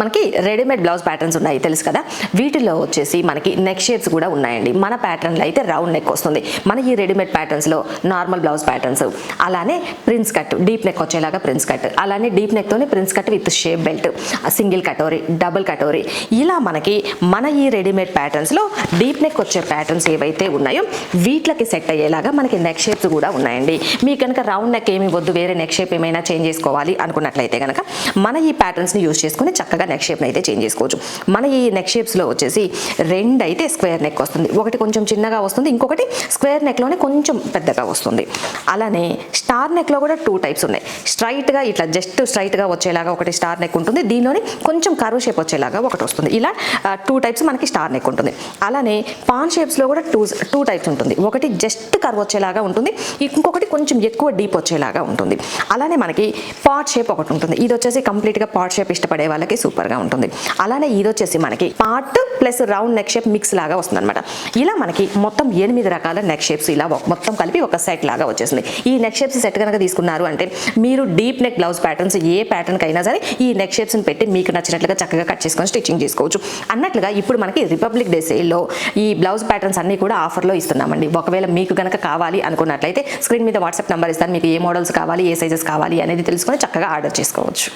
మనకి readymade blouse patterns ఉన్నాయి తెలుసు కదా. వీటిలో వచ్చేసి మనకి నెక్ షేప్స్ కూడా ఉన్నాయండి. మన ప్యాటర్న్లో అయితే రౌండ్ నెక్ వస్తుంది. మన ఈ రెడీమేడ్ ప్యాటర్న్స్లో నార్మల్ బ్లౌజ్ ప్యాటర్న్స్, అలానే ప్రిన్స్ కట్, డీప్ నెక్ వచ్చేలాగా ప్రిన్స్ కట్, అలానే డీప్ నెక్తోనే prince cut with shape belt, single కటోరీ, డబుల్ కటోరీ, ఇలా మనకి మన ఈ రెడీమేడ్ ప్యాటర్న్స్లో డీప్ నెక్ వచ్చే ప్యాటర్న్స్ ఏవైతే ఉన్నాయో వీటికి సెట్ అయ్యేలాగా మనకి నెక్ షేప్స్ కూడా ఉన్నాయండి. మీకు కనుక రౌండ్ నెక్ ఏమి వద్దు, వేరే నెక్ షేప్ ఏమైనా చేంజ్ చేసుకోవాలి అనుకున్నట్లయితే కనుక మన ఈ ప్యాటర్న్స్ని యూజ్ చేసుకుని చక్కగా నెక్ షేప్ని అయితే చేంజ్ చేసుకోవచ్చు. మన ఈ నెక్ షేప్స్లో వచ్చేసి రెండు అయితే స్క్వేర్ నెక్ వస్తుంది, ఒకటి కొంచెం చిన్నగా వస్తుంది, ఇంకొకటి స్క్వేర్ నెక్లోనే కొంచెం పెద్దగా వస్తుంది. అలానే స్టార్ నెక్లో కూడా 2 టైప్స్ ఉన్నాయి. స్ట్రైట్గా ఇట్లా జస్ట్ స్ట్రైట్గా వచ్చేలాగా ఒకటి స్టార్ నెక్ ఉంటుంది, దీనిలోని కొంచెం కర్వ్ షేప్ వచ్చేలాగా ఒకటి వస్తుంది. ఇలా 2 టైప్స్ మనకి స్టార్ నెక్ ఉంటుంది. అలానే పాన్ షేప్స్లో కూడా టూ టైప్స్ ఉంటుంది, ఒకటి జస్ట్ కర్వ్ వచ్చేలాగా ఉంటుంది, ఇంకొకటి కొంచెం ఎక్కువ డీప్ వచ్చేలాగా ఉంటుంది. అలానే మనకి పాట్ షేప్ ఒకటి ఉంటుంది, ఇది వచ్చేసి కంప్లీట్గా పాట్ షేప్ ఇష్టపడే వాళ్ళకి సూపర్గా ఉంటుంది. అలానే ఇది వచ్చేసి మనకి part plus round neck shape mix లాగా వస్తుంది అనమాట. ఇలా మనకి మొత్తం 8 రకాల నెక్ షేప్స్ ఇలా మొత్తం కలిపి ఒక సెట్ లాగా వచ్చేసింది. ఈ నెక్ షేప్స్ సెట్ కనుక తీసుకున్నారు అంటే మీరు డీప్ నెక్ బ్లౌజ్ ప్యాటర్న్స్ ఏ ప్యాటర్న్కి అయినా సరే ఈ నెక్ షేప్స్ని పెట్టి మీకు నచ్చినట్లుగా చక్కగా కట్ చేసుకొని స్టిచ్చింగ్ చేసుకోవచ్చు. అన్నట్లుగా ఇప్పుడు మనకి రిపబ్లిక్ డే సేల్లో ఈ బ్లౌజ్ ప్యాటర్న్స్ అన్ని కూడా ఆఫర్లో ఇస్తున్నామండి. ఒకవేళ మీకు కనుక కావాలి అనుకున్నట్లయితే స్క్రీన్ మీద వాట్సాప్ నెంబర్ ఇస్తాను, మీకు ఏ మోడల్స్ కావాలి, ఏ సైజెస్ కావాలి అనేది తెలుసుకొని చక్కగా ఆర్డర్ చేసుకోవచ్చు.